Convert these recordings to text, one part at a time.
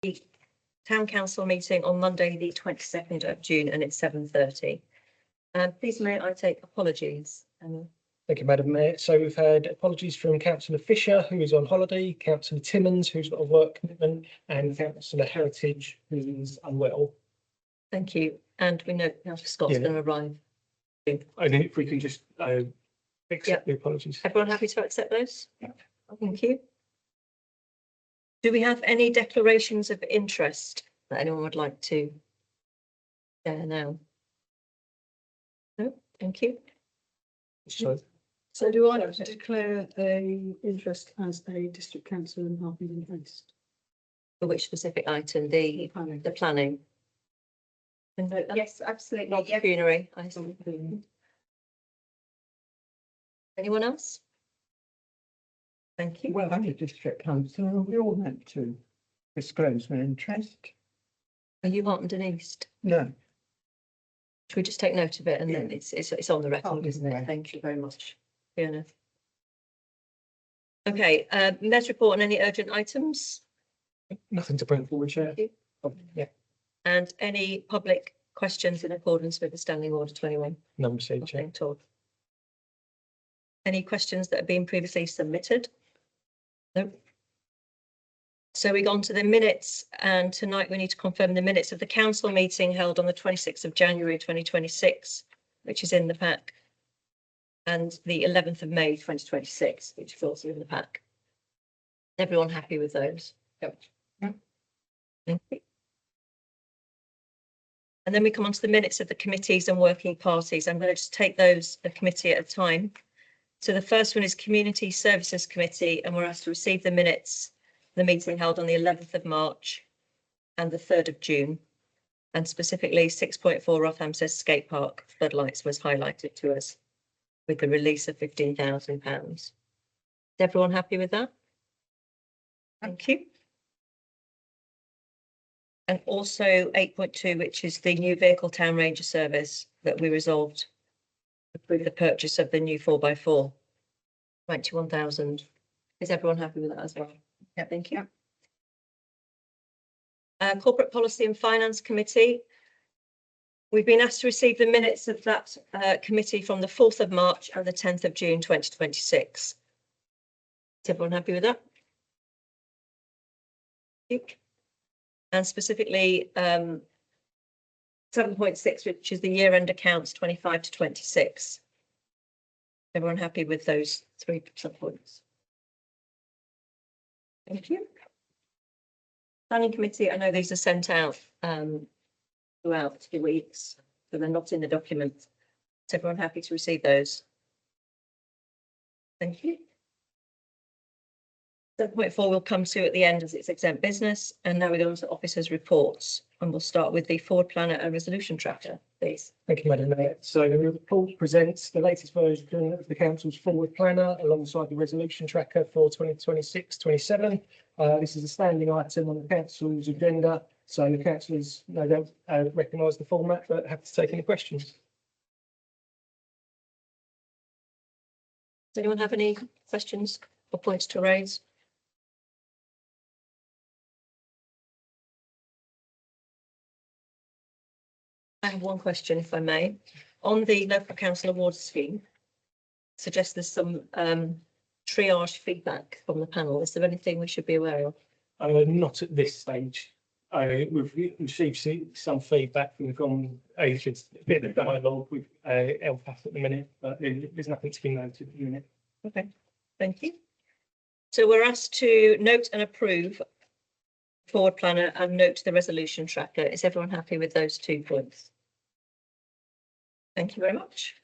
the Town Council meeting on Monday, the 22nd of June, and it's 7:30. Please may I take apologies? Thank you, Madam Mayor. So we've had apologies from Councillor Fisher, who is on holiday, Councillor Timmins, who's got a work commitment, and Councillor Heritage, who is unwell. Thank you. And we know Councillor Scott's going to arrive. I think if we can just accept the apologies. Everyone happy to accept those? Thank you. Do we have any declarations of interest that anyone would like to share now? No, thank you. So do I declare a interest as a district councillor in Hartlepool East? For which specific item? The planning. Yes, absolutely. Not pecuniary. Anyone else? Thank you. Well, I'm a district councillor, and we're all meant to disclose an interest. Are you Hartlepool East? No. Should we just take note of it and then it's on the record, isn't it? Right. Thank you very much, Fiona. Okay, Mayor's report on any urgent items Nothing to bring forward, Chair. Thank you. Oh, yeah, and any public questions in accordance with the Standing Order 21? none received, Chair. Nothing at all. Any questions that have been previously submitted? No. So we go on to the minutes, and tonight we need to confirm the minutes of the council meeting held on the 26th of January 2026, which is in the pack, and the 11th of May 2026, which is also in the pack. Everyone happy with those? Yep. Thank you. And then we come on to the minutes of the committees and working parties. I'm going to just take those a committee at a time. So the first one is Community Services Committee, and we're asked to receive the minutes of the meeting held on the 11th of March and the 3rd of June. And specifically 6.4 Rothamsted Skate Park floodlights was highlighted to us with the release of £15,000. Is everyone happy with that? Thank you. And also 8.2, which is the new vehicle town ranger service that we resolved with the purchase of the new 4x4, 21,000. Is everyone happy with that as well? Yeah, thank you. Corporate Policy and Finance Committee. We've been asked to receive the minutes of that committee from the 4th of March and the 10th of June 2026. Is everyone happy with that? Thank you. And specifically 7.6, which is the year-end accounts 25 to 26. Everyone happy with those three subpoints? Thank you. Planning Committee, I know these are sent out throughout the weeks, so they're not in the document. Is everyone happy to receive those? Thank you. 7.4 we'll come to at the end as it's exempt business. And now we go on to officers' reports, and we'll start with the forward planner and resolution tracker, please. Thank you, Madam Mayor. So the report presents the latest version of the council's forward planner alongside the resolution tracker for 2026-27. This is a standing item on the council's agenda, so the councillors no doubt recognise the format, but have to take any questions. Does anyone have any questions or points to raise? I have one question, if I may. On the local council awards scheme, suggest there's some triage feedback from the panel. Is there anything we should be aware of? Not at this stage. We've received some feedback from a bit of dialogue with LPAF at the minute, but there's nothing to be noted at the minute. Okay, thank you. So we're asked to note and approve forward planner and note the resolution tracker. Is everyone happy with those 2 points? Thank you very much.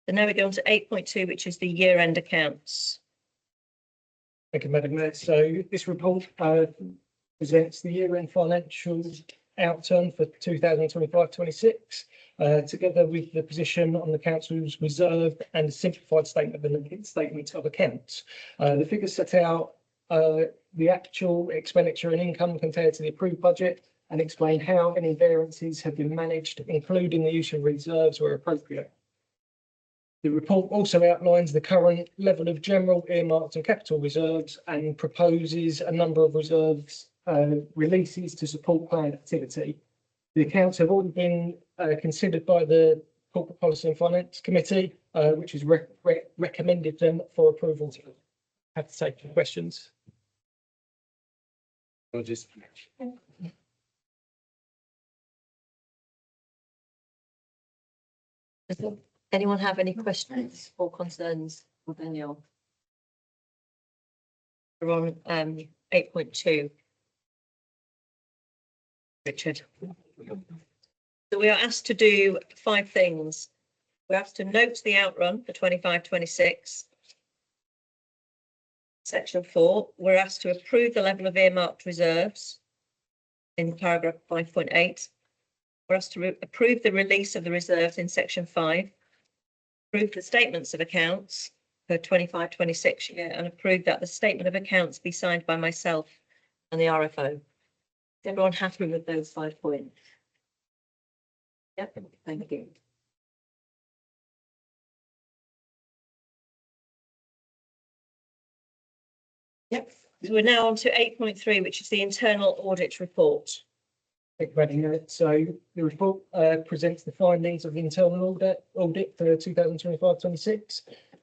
And now we go on to 8.2, which is the year-end accounts. Thank you, Madam Mayor. So this report presents the year-end financial outturn for 2025-26, together with the position on the council's reserve and a simplified statement of accounts. The figures set out the actual expenditure and income compared to the approved budget and explain how any variances have been managed, including the use of reserves where appropriate. The report also outlines the current level of general earmarked and capital reserves and proposes a number of reserves releases to support planned activity. The accounts have already been considered by the Corporate Policy and Finance Committee, which has recommended them for approval. Have to take some questions. Or just Does anyone have any questions or concerns with Daniel? We're on 8.2. Richard. So we are asked to do 5 things. We're asked to note the outrun for 25-26. Section 4, we're asked to approve the level of earmarked reserves in paragraph 5.8. We're asked to approve the release of the reserves in section 5, approve the statements of accounts for 25-26 year, and approve that the statement of accounts be signed by myself and the RFO. Is everyone happy with those 5 points? Yep, thank you. Yep, so we're now on to 8.3, which is the internal audit report. Thank you, Madam. So the report presents the findings of the internal audit for 2025-26.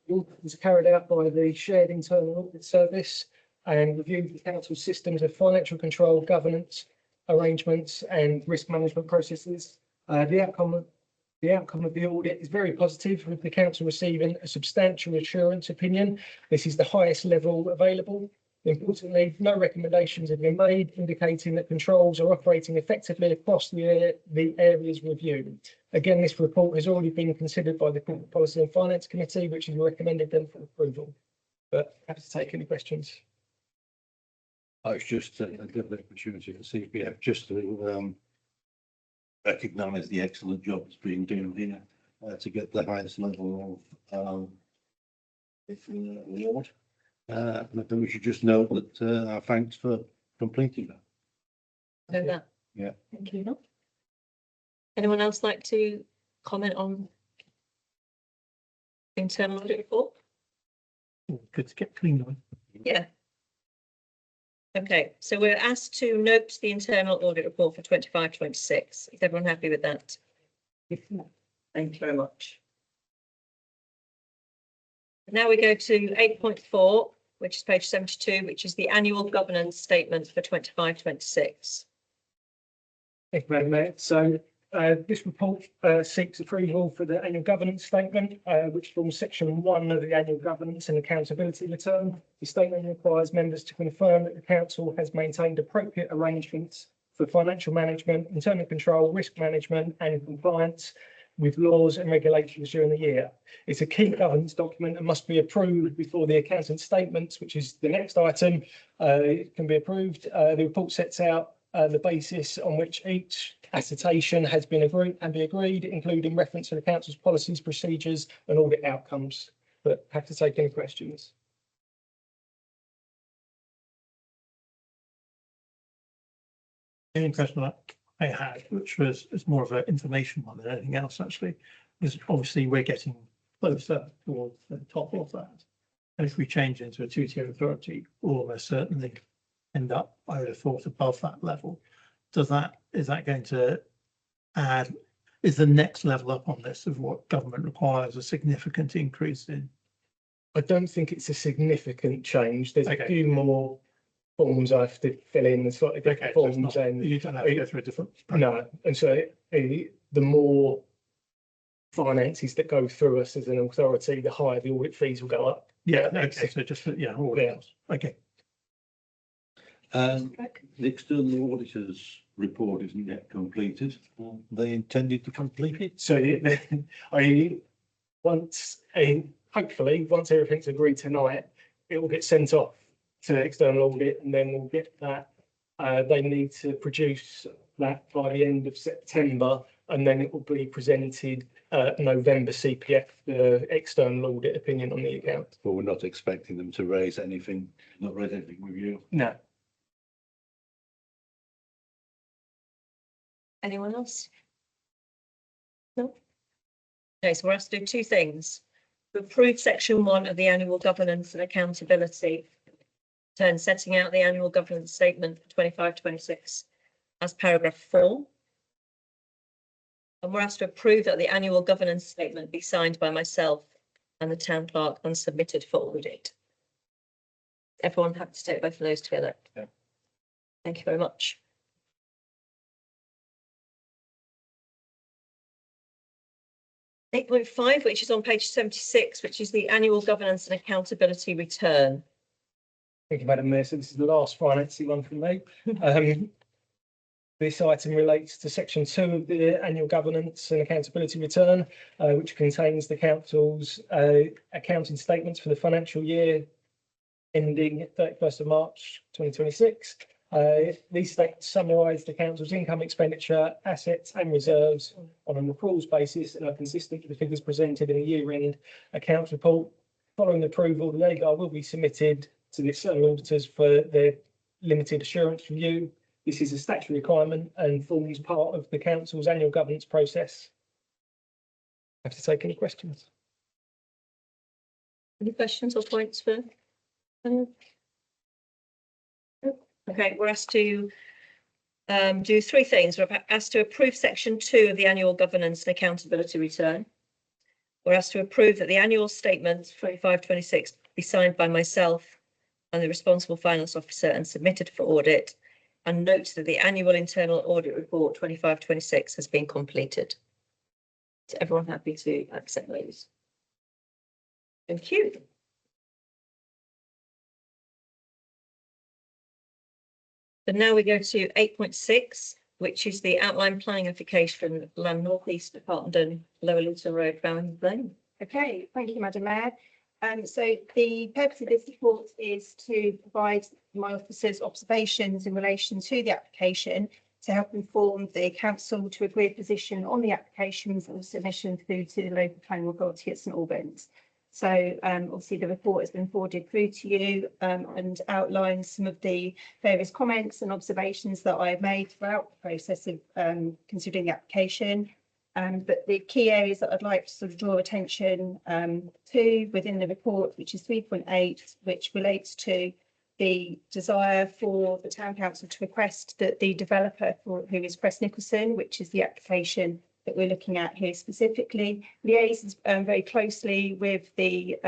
The audit was carried out by the Shared Internal Audit Service and reviewed the council's systems of financial control, governance, arrangements and risk management processes. The outcome of the audit is very positive, with the council receiving a substantial assurance opinion. This is the highest level available. Importantly, no recommendations have been made indicating that controls are operating effectively across the areas reviewed. Again, this report has already been considered by the Corporate Policy and Finance Committee, which has recommended them for approval. But happy to take any questions. It's just a good opportunity for CPF just to recognise the excellent job that's being done here to get the highest level of award. And I think we should just note that our thanks for completing that. Know that. Yeah. Thank you. Anyone else like to comment on the internal audit report? Good to get clean on. Yeah. Okay, so we're asked to note the internal audit report for 25-26. Is everyone happy with that? Thank you very much. Now we go to 8.4, which is page 72, which is the annual governance statement for 25-26. Thank you, Madam Mayor. So this report seeks approval for the annual governance statement, which forms section 1 of the annual governance and accountability return. The statement requires members to confirm that the council has maintained appropriate arrangements for financial management, internal control, risk management and compliance with laws and regulations during the year. It's a key governance document and must be approved before the accountant statements, which is the next item, can be approved. The report sets out the basis on which each assertion has been agreed, including reference to the council's policies, procedures and audit outcomes. But have to take any questions. The only question that I had, which was more of an information one than anything else actually, is obviously we're getting closer towards the top of that. And if we change into a 2-tier authority, we'll almost certainly end up, I would have thought, above that level. Is that going to add, is the next level up on this of what government requires a significant increase in? I don't think it's a significant change. There's Okay. a few more forms I have to fill in, slightly different Okay, so it's forms, not- and you don't have to go through a different. no, and so the more finances that go through us as an authority, the higher the audit fees will go up. Yeah, okay, so just, all Yeah. else. Okay. The external auditor's report isn't yet completed. They intended to complete it. So hopefully, once everything's agreed tonight, it will get sent off to external audit, and then we'll get that. They need to produce that by the end of September, and then it will be presented November CPF, the external audit opinion on the account. But we're not expecting them to raise anything with you. No. Anyone else? No? Okay, so we're asked to do 2 things. to approve section 1 of the annual governance and accountability return, setting out the annual governance statement for 25-26 as paragraph 4. And we're asked to approve that the annual governance statement be signed by myself and the town clerk and submitted for audit. Everyone happy to take both of those together? Yeah. Thank you very much. Eight point 5, which is on page 76, which is the annual governance and accountability return. Thank you, Madam Mayor. So this is the last financing one from me. This item relates to section 2 of the annual governance and accountability return, which contains the council's accounting statements for the financial year ending 31st of March 2026. These statements summarise the council's income, expenditure, assets and reserves on an accruals basis and are consistent with the figures presented in the year-end accounts report. Following approval, the AGAR will be submitted to the external auditors for their limited assurance review. This is a statutory requirement and forms part of the council's annual governance process. Have to take any questions. Any questions or points for anyone? Okay, we're asked to do three things. We're asked to approve section 2 of the annual governance and accountability return. We're asked to approve that the annual statement 25-26 be signed by myself and the responsible finance officer and submitted for audit, and note that the annual internal audit report 25-26 has been completed. Is everyone happy to accept those? Thank you. So now we go to 8.6, which is the outline planning application, Land North East of Hartenden, Lower Luton Road, Bowen Lane. Okay, thank you, Madam Mayor. So the purpose of this report is to provide my officer's observations in relation to the application to help inform the council to agree a position on the applications and submission through to the local planning authority at St Albans. So obviously the report has been forwarded through to you and outlines some of the various comments and observations that I've made throughout the process of considering the application. But the key areas that I'd like to sort of draw attention to within the report, which is 3.8, which relates to the desire for the town council to request that the developer, who is Crest Nicholson, which is the application that we're looking at here specifically, liaises very closely with the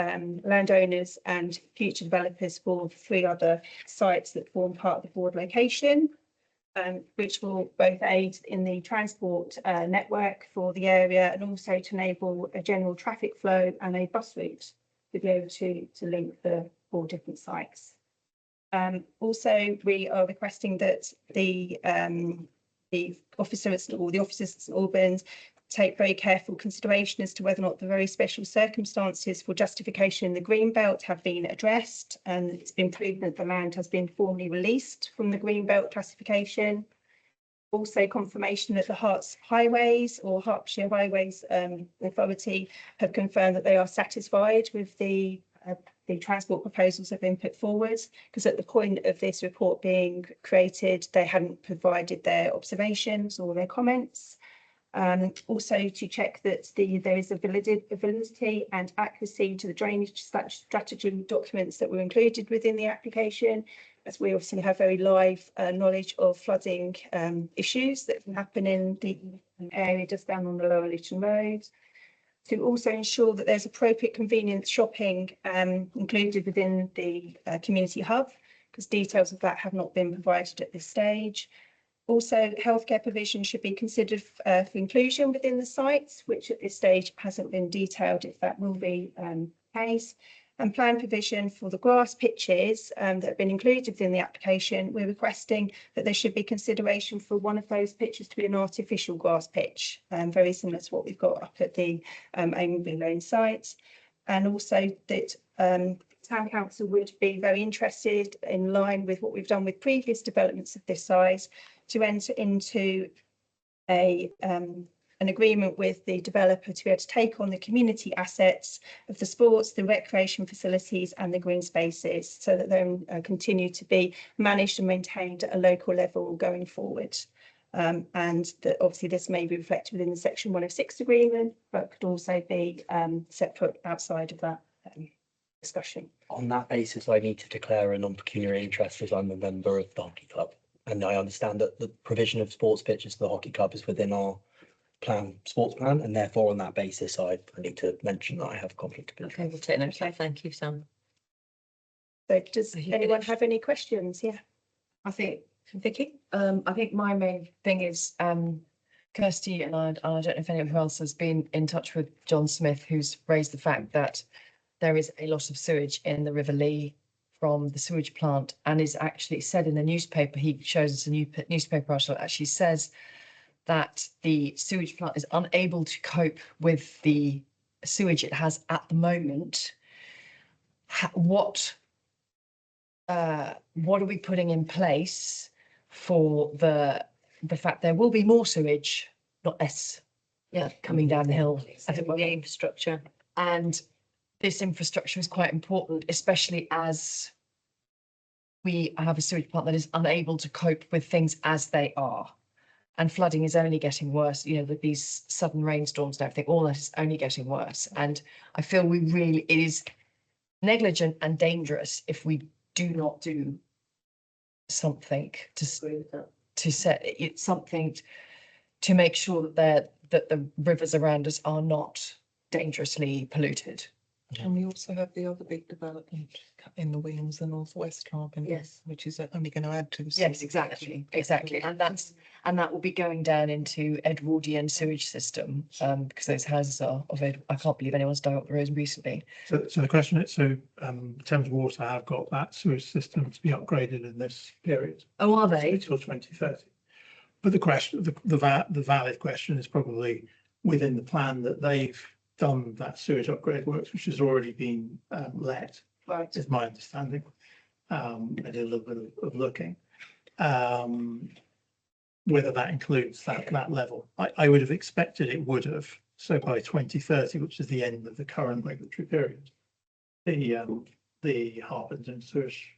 landowners and future developers for 3 other sites that form part of the board location, which will both aid in the transport network for the area and also to enable a general traffic flow and a bus route to be able to link the 4 different sites. Also, we are requesting that the officers at St Albans take very careful consideration as to whether or not the very special circumstances for justification in the Greenbelt have been addressed, and it's been proven that the land has been formally released from the Greenbelt classification. Also, confirmation that the Herts Highways or Hertfordshire Highways Authority have confirmed that they are satisfied with the transport proposals that have been put forward, because at the point of this report being created, they hadn't provided their observations or their comments. Also to check that there is a validity and accuracy to the drainage strategy documents that were included within the application, as we obviously have very live knowledge of flooding issues that can happen in the area just down on the Lower Luton Road. To also ensure that there's appropriate convenience shopping included within the community hub, because details of that have not been provided at this stage. Also, healthcare provision should be considered for inclusion within the sites, which at this stage hasn't been detailed if that will be the case. And plan provision for the grass pitches that have been included within the application. We're requesting that there should be consideration for one of those pitches to be an artificial grass pitch, very similar to what we've got up at the Aimable Lane site. And also that Town Council would be very interested, in line with what we've done with previous developments of this size, to enter into an agreement with the developer to be able to take on the community assets of the sports, the recreation facilities and the green spaces, so that they continue to be managed and maintained at a local level going forward. And that obviously this may be reflected within the section 106 agreement, but could also be separate outside of that discussion. On that basis, I need to declare a non-pecuniary interest as I'm a member of the hockey club. And I understand that the provision of sports pitches for the hockey club is within our sports plan, and therefore on that basis, I need to mention that I have conflict of interest. Okay, we'll take note of that. Thank you, Sam. So does Are you anyone finished? have any questions? Yeah. I think, Vicky? I think my main thing is, Kirsty and I don't know if anyone else has been in touch with John Smith, who's raised the fact that there is a lot of sewage in the River Lee from the sewage plant, and is actually said in the newspaper, he shows us a new newspaper article, actually says that the sewage plant is unable to cope with the sewage it has at the moment. What are we putting in place for the fact there will be more sewage, not less, coming down the hill as it The were? infrastructure. And this infrastructure is quite important, especially as we have a sewage plant that is unable to cope with things as they are. And flooding is only getting worse, you know, with these sudden rainstorms and everything, all that is only getting worse. And I feel it is negligent and dangerous if we do not do something to set it, something to make sure that the rivers around us are not dangerously polluted. And we also have the other big development in the wings, the Northwest Carbon. Yes. Which is only going to add to the. Yes, exactly. And that will be going down into Edwardian sewage system, because those houses are I can't believe anyone's dug up the road recently. So the question is, Thames Water have got that sewage system to be upgraded in this period. Oh, are So they? Until 2030. But the question, the valid question is probably within the plan that they've done that sewage upgrade works, which has already been let, Right. is my understanding. I did a little bit of looking. Whether that includes that level. I would have expected it would have. So by 2030, which is the end of the current regulatory period, the Harpenden sewage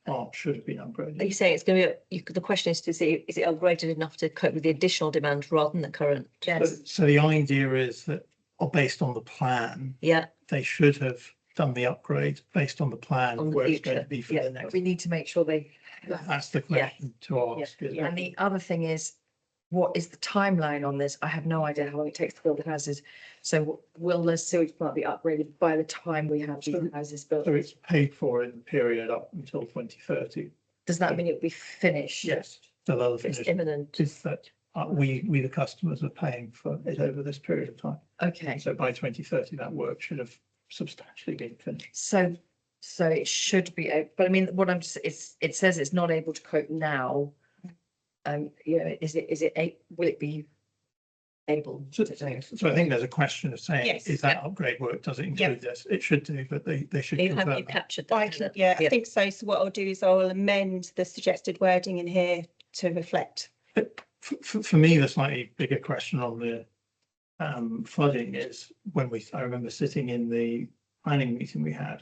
plant should have been upgraded. Are you saying it's going to be, the question is is it upgraded enough to cope with the additional demand rather than the current? So the idea is that, based on the plan, Yeah, they should have done the upgrade based on the plan On the where it's going to future, be for yeah. the But next. we need to make sure they. That's the question to ask. isn't it? And the other thing is, what is the timeline on this? I have no idea how long it takes to build the houses. So will the sewage plant be upgraded by the time we have these houses built? So it's paid for in the period up until 2030. Does that mean it will be finished? Yes. So they'll it's finish. imminent. Is that we the customers are paying for it over this period of time. Okay, So by 2030, that work should have substantially been finished. so it should be, but I mean, what I'm just, it says it's not able to cope now. Will it be able So, to do? so I think there's a question of saying, Yes. is that upgrade work, does it include this? It should do, but they should Have confirm you that. captured I that? can, yeah, I think so. So what I'll do is I'll amend the suggested wording in here to reflect. But for me, the slightly bigger question on the flooding is I remember sitting in the planning meeting we had,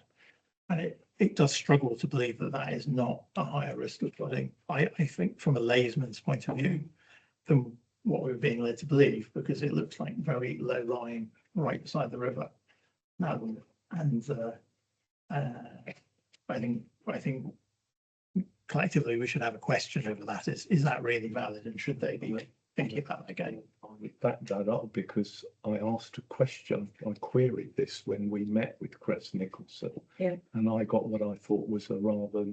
and it does struggle to believe that is not a higher risk of flooding. I think from a layman's point of view than what we were being led to believe, because it looks like very low lying right beside the river. I think collectively we should have a question over that. Is that really valid, and should they be thinking about that again? I would back that up because I asked a question, I queried this when we met with Chris Nicholson. Yeah. And I got what I thought was a rather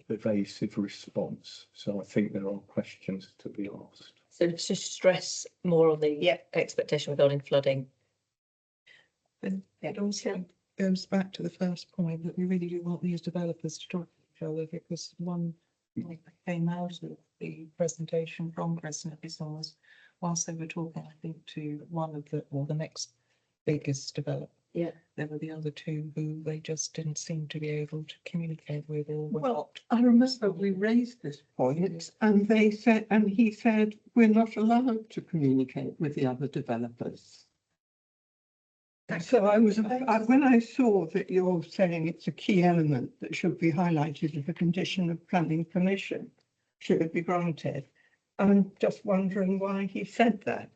evasive response. So I think there are questions to be asked. So to stress more on the expectation regarding flooding. It also goes back to the first point that we really do want these developers to talk to each other, because one thing that came out of the presentation from Chris Nicholson was, whilst they were talking, I think, to one of the next biggest developer. Yeah. There were the other two who they just didn't seem to be able to communicate with, or were Well, not. I remember we raised this point and they said, and he said, we're not allowed to communicate with the other developers. So when I saw that you're saying it's a key element that should be highlighted as a condition of planning permission, should it be granted? I'm just wondering why he said that.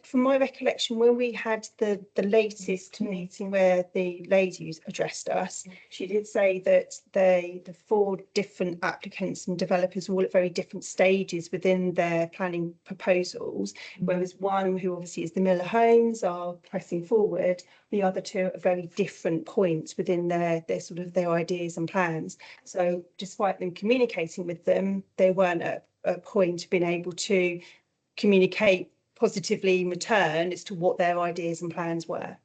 From my recollection, when we had the latest meeting where the ladies addressed us, she did say that the 4 different applicants and developers were all at very different stages within their planning proposals, whereas one, who obviously is the Miller Homes, are pressing forward. The other 2 are at very different points within their sort of their ideas and plans. So despite them communicating with them, they weren't at a point of being able to communicate positively in return as to what their ideas and plans were.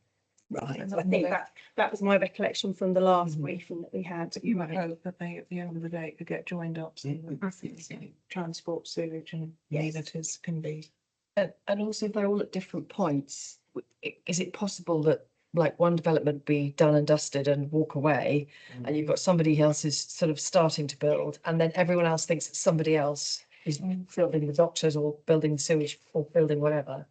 Right. So I think that was my recollection from the last briefing that we had. But you might hope that they, at the end of the day, could get joined up, so that transport, sewage and Yes. amenities can be. And also if they're all at different points, is it possible that like one development be done and dusted and walk away, and you've got somebody else who's sort of starting to build, and then everyone else thinks it's somebody else who's building the doctors or building sewage or building whatever?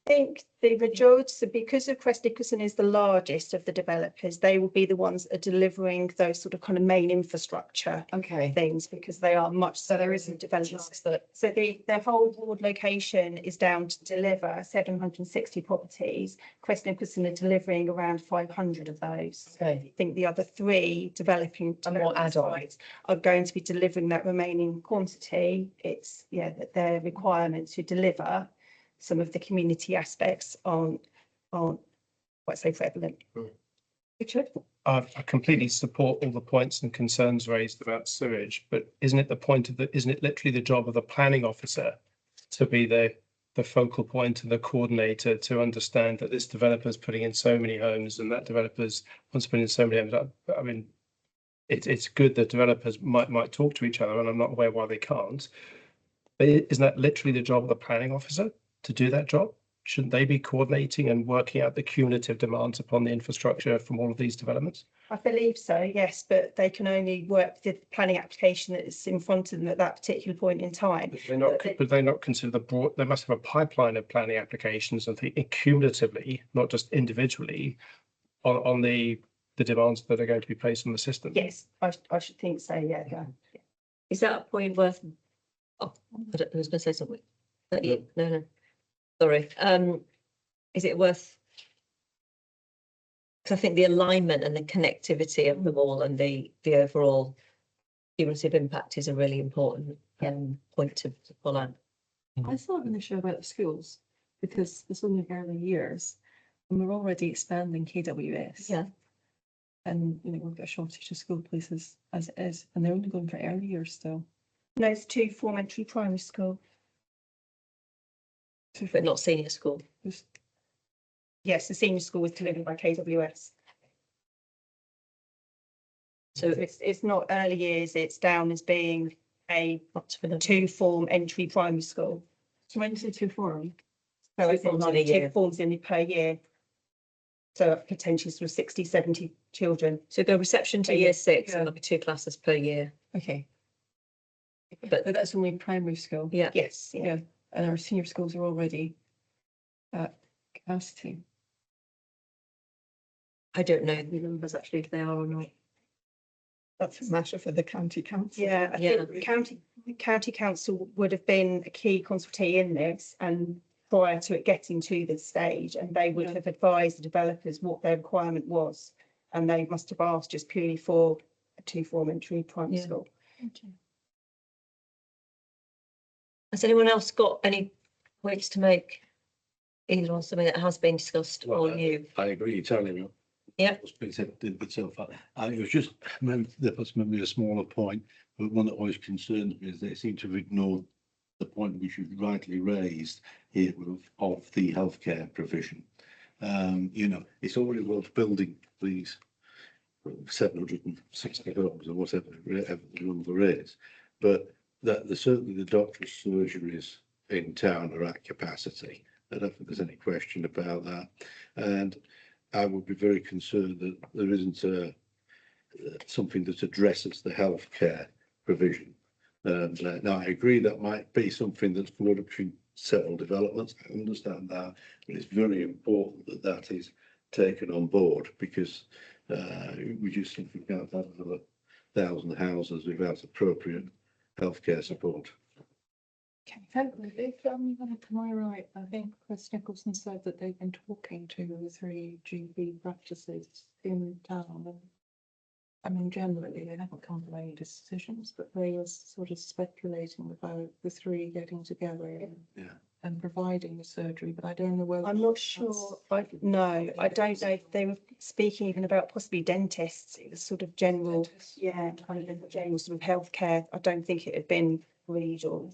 I think the majority, so because of Crest Nicholson is the largest of the developers, they will be the ones that are delivering those sort of kind of main infrastructure Okay, things, because they are much. so there isn't developments. chance that, So their whole ward location is down to deliver 760 properties. Crest Nicholson are delivering around 500 of those. okay, I think the other 3 developing And more development add-on. sites are going to be delivering that remaining quantity. It's, that their requirement to deliver some of the community aspects aren't quite so prevalent. Richard? I completely support all the points and concerns raised about sewage, but isn't it literally the job of the planning officer to be the focal point and the coordinator to understand that this developer's putting in so many homes and that developer's wants to put in so many homes? I mean, it's good that developers might talk to each other, and I'm not aware why they can't. But isn't that literally the job of the planning officer to do that job? Shouldn't they be coordinating and working out the cumulative demands upon the infrastructure from all of these developments? I believe so, yes, but they can only work with the planning application that is in front of them at that particular point in time. But they not consider they must have a pipeline of planning applications and think cumulatively, not just individually, on the demands that are going to be placed on the system. Yes, I should think so, yeah. Is that a point worth? Oh, I don't know who's going to say something. Not you. No. Sorry. Is it worth? Because I think the alignment and the connectivity of them all and the overall cumulative impact is a really important point to pull out. I thought initially about the schools, because it's only early years and we're already expanding KWS. Yeah. And, we've got a shortage of school places as it is, and they're only going for early years still. No, it's 2 form-entry primary school. But not senior school. Yes, the senior school was delivered by KWS. So So it's not early years, it's down as being a not for the 2 form entry primary school. So when you say 2 form, So 2 it's forms in like a 2 year. forms in per year. So potentially sort of 60, 70 children. So go reception to Yeah, year 6 yeah. and there'll be 2 classes per year. okay, But but that's only primary school. yeah, Yes, yeah. Yeah, and our senior schools are already at capacity. I don't know the numbers actually if they are or not. That's a matter for the county council. Yeah, I Yeah. think county council would have been a key consultee in this, and prior to it getting to this stage, and they would Yeah. have advised the developers what their requirement was. And they must have asked just purely for a 2 form entry primary Yeah. school. Has anyone else got any points to make? Either on something that has been discussed or Well, you? I agree entirely. Yeah. What's been said so far. It was just, that was maybe a smaller point, but one that always concerned me is they seem to have ignored the point which you rightly raised here of the healthcare provision. It's already worth building these 760 homes or whatever the number is, but that certainly the doctor's surgeries in town are at capacity. I don't think there's any question about that. And I would be very concerned that there isn't something that addresses the healthcare provision. Now, I agree that might be something that's brought up between several developments. I understand that, but it's very important that that is taken on board, because we just simply can't have another 1,000 houses without appropriate healthcare support. If, am I right? I think Chris Nicholson said that they've been talking to the three GP practices in town. And I mean, generally, they haven't come to any decisions, but they were sort of speculating about the three getting together and providing the surgery, but I don't know whether. I'm not sure. I don't know if they were speaking even about possibly dentists. It was sort of general, yeah, kind of general sort of healthcare. I don't think it had been agreed or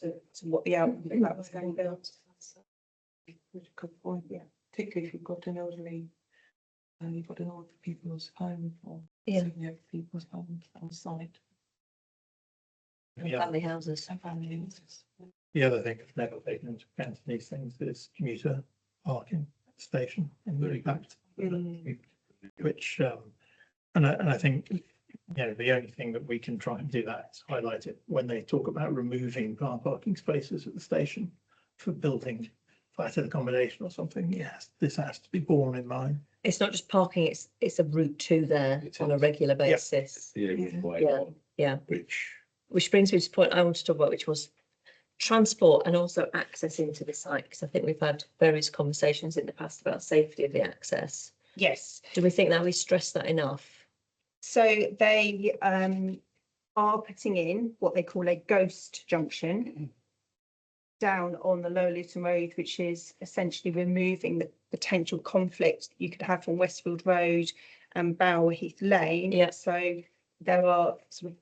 to what the outcome of that was going to be. Good point, yeah, particularly if you've got an elderly, you've got an old people's home or Yeah. senior people's home on site. Yeah. Family houses. And family houses. The other thing that's never taken into account in these things is commuter parking at the station and the impact. Which, and I think, you know, the only thing that we can try and do that is highlight it when they talk about removing car parking spaces at the station for building flatted accommodation or something. Yes, this has to be borne in mind. It's not just parking, it's a route to there It on a is. regular basis. Yeah. Which brings me to the point I want to talk about, which was transport and also access into the site, because I think we've had various conversations in the past about safety of the access. Yes. Do we think that we stress that enough? So they are putting in what they call a ghost junction down on the Lower Luton Road, which is essentially removing the potential conflict you could have from Westfield Road and Bower Heath Lane. Yeah. So there are sort of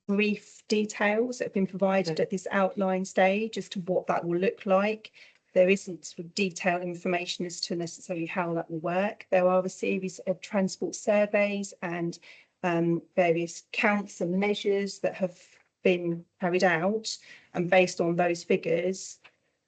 brief details that have been provided at this outline stage as to what that will look like. There isn't sort of detailed information as to necessarily how that will work. There are a series of transport surveys and various counts and measures that have been carried out. And based on those figures,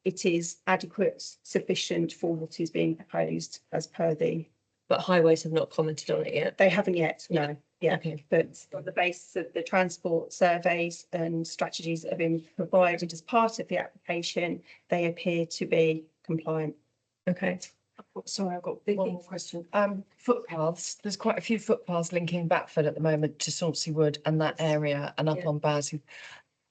it is adequate, sufficient for what is being proposed as per the. But highways have not commented on it yet. They haven't yet, no. Yeah, Okay. but on the basis of the transport surveys and strategies that have been provided as part of the application, they appear to be compliant. Okay. Sorry, I've got one more question. Footpaths, there's quite a few footpaths linking Batford at the moment to Sauncey Wood and that area and up Yeah. on Baz.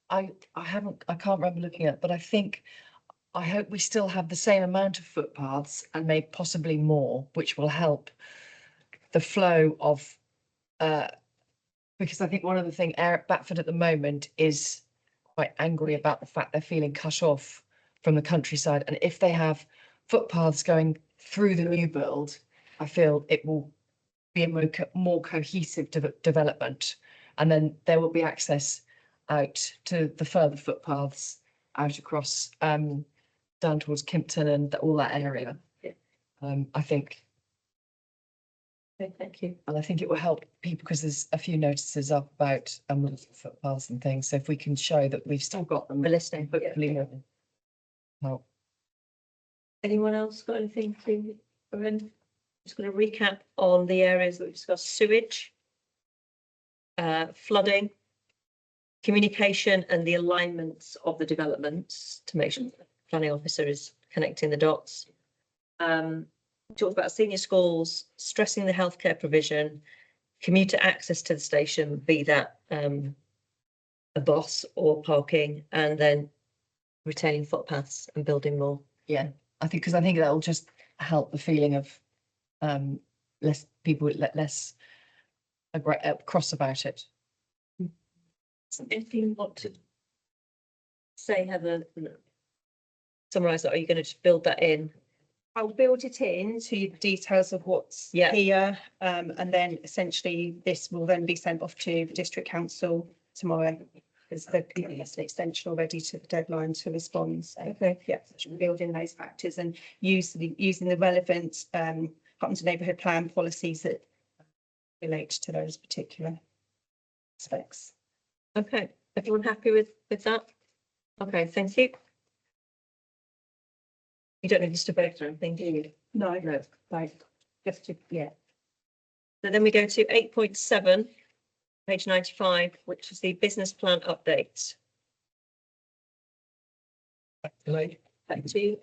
I can't remember looking at, but I hope we still have the same amount of footpaths and maybe possibly more, which will help the flow of, because I think one of the things, Batford at the moment is quite angry about the fact they're feeling cut off from the countryside. And if they have footpaths going through the new build, I feel it will be a more cohesive development. And then there will be access out to the further footpaths out across down towards Kimpton and all that area. Yeah. I think, Okay, thank you. and I think it will help people because there's a few notices up about footpaths and things. So if we can show that we've still got them, We're listening. Yeah. hopefully help. Anyone else got anything to, just going to recap on the areas that we discussed: sewage, flooding, communication and the alignments of the developments to make sure the planning officer is connecting the dots. Talked about senior schools, stressing the healthcare provision, commuter access to the station, be that a bus or parking, and then retaining footpaths and building more. Yeah, I think that will just help the feeling of less people less cross about it. Anything you want to say, Heather? Summarise that, or are you going to just build that in? I'll build it in to the details of what's here, and then essentially this will then be sent off to the district council tomorrow, because there's an extension already to the deadline to respond. So, okay, yeah, so should build in those factors and using the relevant Putnam neighbourhood plan policies that relate to those particular aspects. Okay, everyone happy with that? Okay, thank you. You don't need us to vote or anything, do you? No, Right. Just to, yeah. So then we go to 8.7, page 95, which is the business plan update. Like, Back to you.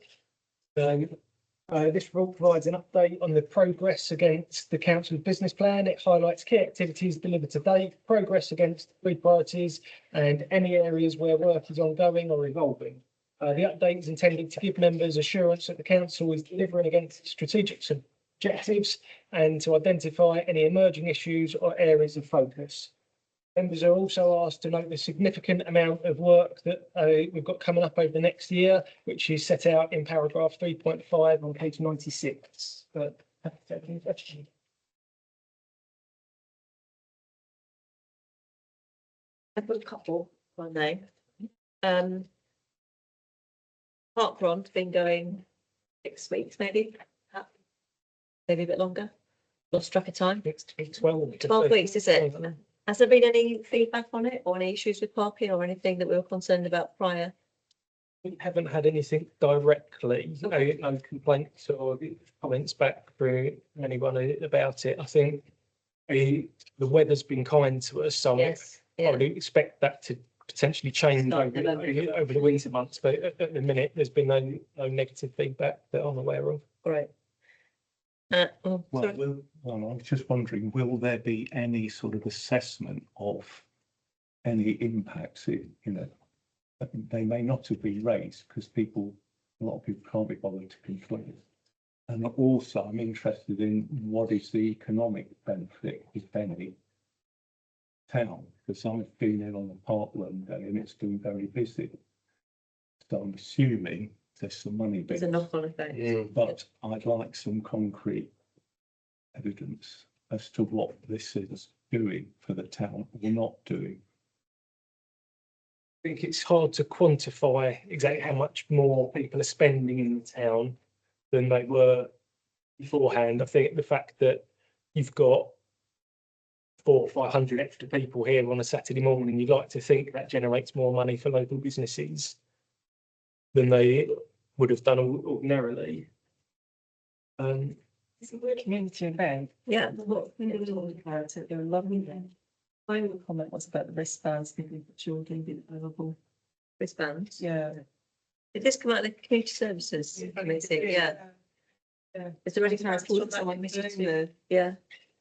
This report provides an update on the progress against the council's business plan. It highlights key activities delivered to date, progress against three priorities, and any areas where work is ongoing or evolving. The update is intended to give members assurance that the council is delivering against strategic objectives and to identify any emerging issues or areas of focus. Members are also asked to note the significant amount of work that we've got coming up over the next year, which is set out in paragraph 3.5 on page 96. But happy to take any questions. I've got a couple, if I may. Park Ron's been going 6 weeks, maybe a bit longer. Lost track of time. It's 12. 12 weeks, is it? Has there been any feedback on it or any issues with parking or anything that we were concerned about prior? We haven't had anything directly, no complaints or comments back from anyone about it. I think the weather's been kind to us, so Yes, I yeah, would expect that to potentially change Start over November. over the winter months, but at the minute, there's been no negative feedback that I'm aware of. great. Oh, Well, sorry. I was just wondering, will there be any sort of assessment of any impacts, they may not have been raised because a lot of people can't be bothered to complain. And also I'm interested in what is the economic benefit, if any, town, because I've been in on a park one day and it's been very busy. So I'm assuming there's some money There's a being, knock-on effect. but I'd like some concrete evidence as to what this is doing for the town or not doing. I think it's hard to quantify exactly how much more people are spending in the town than they were beforehand. I think the fact that you've got 400 or 500 extra people here on a Saturday morning, you'd like to think that generates more money for local businesses than they would have done ordinarily. It's a weird community event. Yeah. What they were talking about it, they were lovely then. My only comment was about the wristbands, thinking for children being available. Wristbands. Yeah. Did this come out of the community services committee? Yeah. Yeah. Is there anything else That's from that someone committee doing to? Yeah.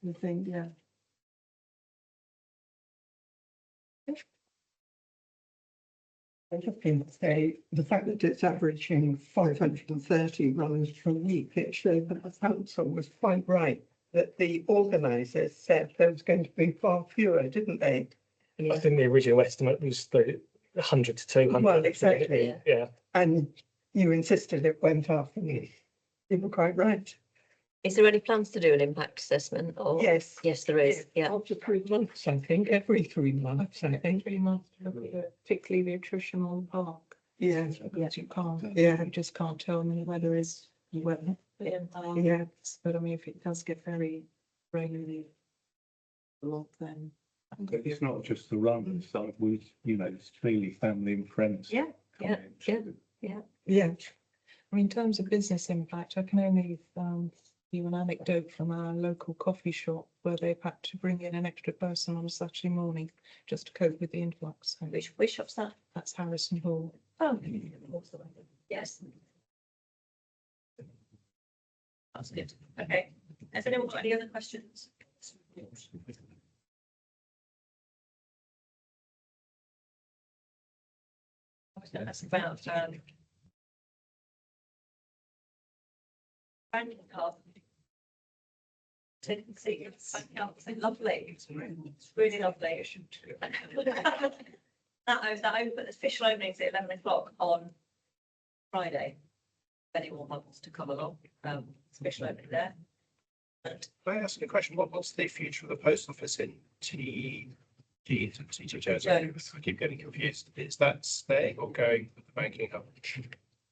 The thing, yeah. I just going to say, the fact that it's averaging 530 runners per week, it shows that the council was quite right, that the organisers said there was going to be far fewer, didn't they? And I think the original estimate was 100 to 200. Well, exactly. Yeah. And you insisted it went up, and you were quite right. Is there any plans to do an impact assessment or? Yes. Yes, there is. Yeah. After 3 months, I think, every 3 months, I think. 3 months, to look at it, particularly the attrition on the park. Yeah, Because you can't, yeah, you just can't tell when the weather is wet. Yeah. yeah. But I mean, if it does get very rainy a lot, then. But it's not just the runners, so it's really family and friends. Yeah, yeah, coming. yeah. Yeah, I mean, in terms of business impact, I can only give an anecdote from our local coffee shop where they've had to bring in an extra person on a Saturday morning just to cope with the influx. So Which shop's that? that's Harrison Hall. Oh. Yes. That's good. Okay. Has anyone got any other questions? That's about banking card. To see it's lovely. It's really lovely. That open, official openings at 11 o'clock on Friday. If anyone wants to come along, special opening there. And Can I ask a question? What's the future of the post office in TG Jones? I keep getting confused. Is that staying or going with the banking hub?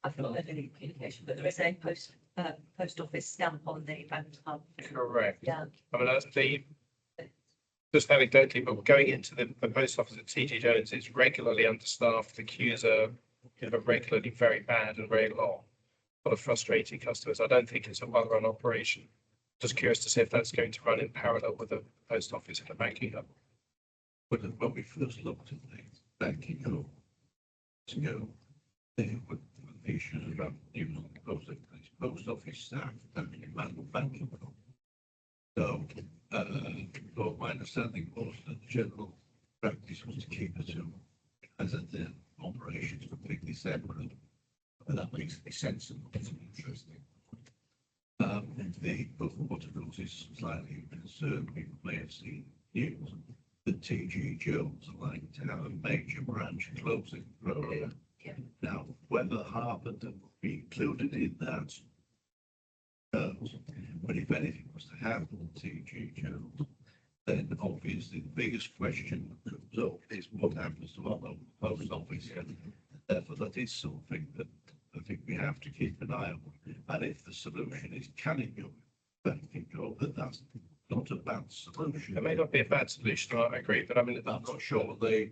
I've not had any communication, but there is a post office stamp on the bank hub. Correct. Yeah. I mean, that's just anecdotally, but going into the post office at TG Jones is regularly understaffed. The queues are regularly very bad and very long. A lot of frustrating customers. I don't think it's a well-run operation. Just curious to see if that's going to run in parallel with the post office and the banking hub. When we first looked at the banking hub to go, they were issue about new post office staff and manual banking. So, but my understanding was that the general practice was to keep the two as a the operations completely separate. And that makes sense and it's interesting. The book of water rules is slightly concerned. People may have seen news that TG Jones are likely to have a major branch closing. Yeah. Now, whether Harpenden will be included in that, but if anything was to happen to TG Jones, then obviously the biggest question that comes up is what happens to our local post office. And therefore, that is something that I think we have to keep an eye on. And if the solution is canning your banking job, that that's not a bad solution. It may not be a bad solution, I agree, but I mean, I'm not sure they.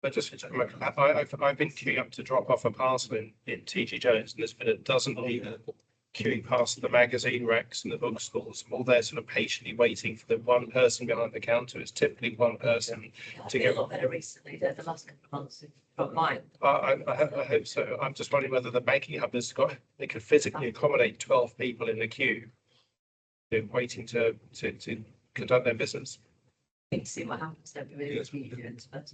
but just, I've been queuing up to drop off a parcel in TG Jones, and there's been a dozen people queuing past the magazine racks and the bookstores, all there sort of patiently waiting for the one person behind the counter. It's typically one person to A get. lot better recently, the last couple of months, not mine. I hope so. I'm just wondering whether the banking hub has got, they could physically accommodate 12 people in the queue waiting to conduct their business. Need to see what happens to everybody that's been but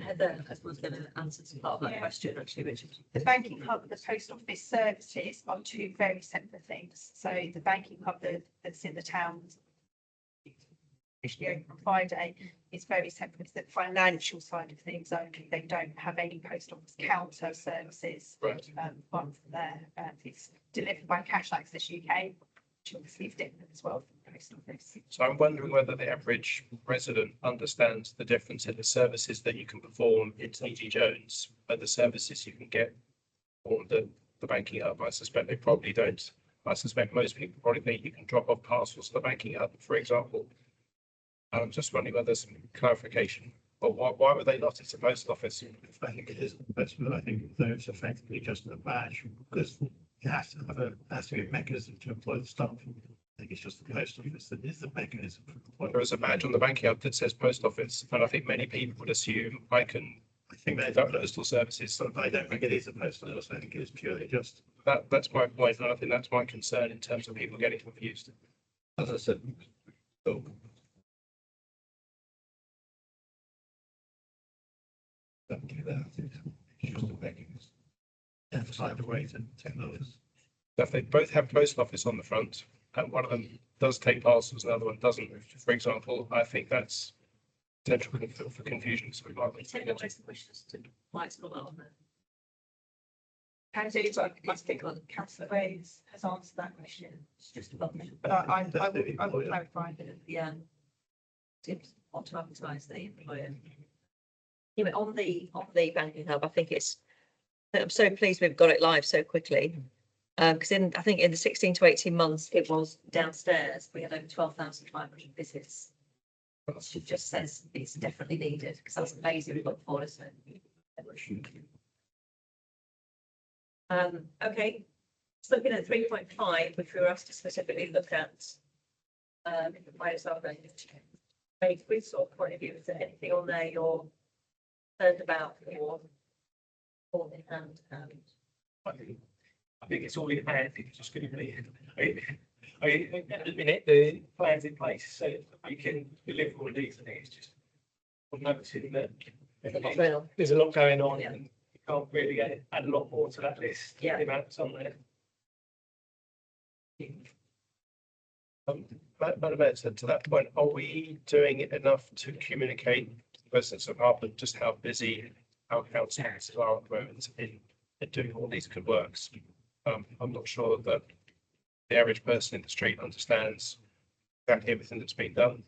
Heather, I suppose, going to answer some part of that Yeah. question, actually, Richard. The banking hub and the post office services are two very separate things. So the banking hub that's in the town, officially open on Friday, is very separate to the financial side of things only. They don't have any post office counter services. Right. One from there, it's delivered by Cash Access UK, which obviously is different as well from the post office. So I'm wondering whether the average resident understands the difference in the services that you can perform in TG Jones and the services you can get on the banking hub. I suspect they probably don't. I suspect most people probably think you can drop off parcels to the banking hub, for example. I'm just wondering whether there's some clarification. But why would they not? It's a post office. I think it is the best, but I think it's effectively just a badge because you have to have has to be a mechanism to employ the staff. I think it's just the post office that is the mechanism. There is a badge on the banking hub that says post office, and I think many people would assume I can conduct postal services. So I don't think it is a post office. I think it is purely just. That's my point, and I think that's my concern in terms of people getting confused. As I said, so don't do that. It's just a mechanism. Find a way to take those. If they both have post office on the front, and one of them does take parcels, and the other one doesn't, for example, I think that's potential for confusion. So we might. We take the most questions to why it's not on there. I think Councillor Rose has answered that question. It's just above me. But I will clarify. Yeah. Seems want to advertise the employer. Anyway, on the banking hub, I think I'm so pleased we've got it live so quickly. Because I think in the 16 to 18 months, it was downstairs. We had over 12,500 visits. It just says it's definitely needed because that's amazing we've got for, isn't it? Okay, so looking at 3.5, which we were asked to specifically look at. Might as well go to make quiz sort of point of view. Is there anything on there you're concerned about or in hand? I think it's all in hand. It's just going to be. At the minute, the plan's in place, so you can deliver all these things. It's just I'm noticing that there's a lot going on, and you can't really add a lot more to that list. Yeah. The amounts on there. Madam Mayor, so to that point, are we doing enough to communicate to the residents of Harpenden just how busy our councillors are at the moment in doing all these good works? I'm not sure that the average person in the street understands exactly everything that's been done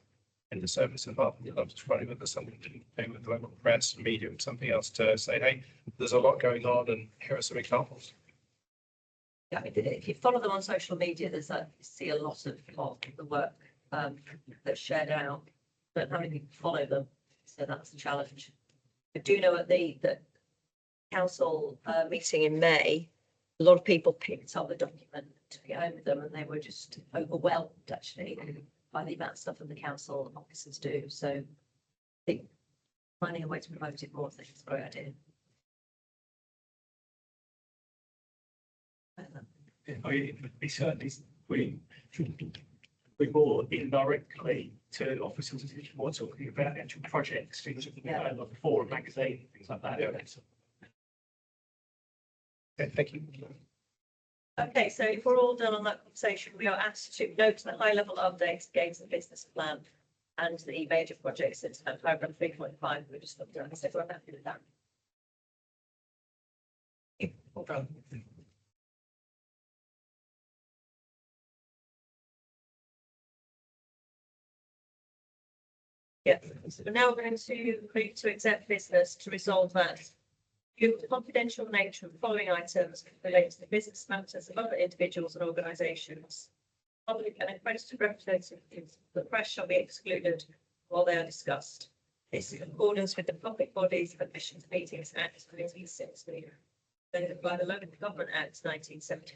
in the service of Harpenden. I'm just wondering whether there's something to do with the local press and media and something else to say, hey, there's a lot going on and here are some examples. Yeah, I mean, if you follow them on social media, you see a lot of the work that's shared out, but how many people follow them? So that's the challenge. I do know at the council meeting in May, a lot of people picked up the document to get home with them, and they were just overwhelmed actually by the amount of stuff that the council officers do. So I think finding a way to promote it more, I think is a great idea. we certainly, we should be more indirectly to officers as if we're talking about actual projects, things like before a magazine, things like that. Okay, thank you. Okay, so if we're all done on that conversation, we are asked to note the high level updates against the business plan and the major projects in paragraph 3.5. We just looked at, so we're happy with that. All done. Yeah, so now we're going to move to exempt business to resolve that. Due to the confidential nature of the following items relating to the business matters of other individuals and organisations. Public and accredited representatives of the press shall be excluded while they are discussed. This is in accordance with the Public Bodies Admission to Meetings Act 1960, by the Local Government Act 1970.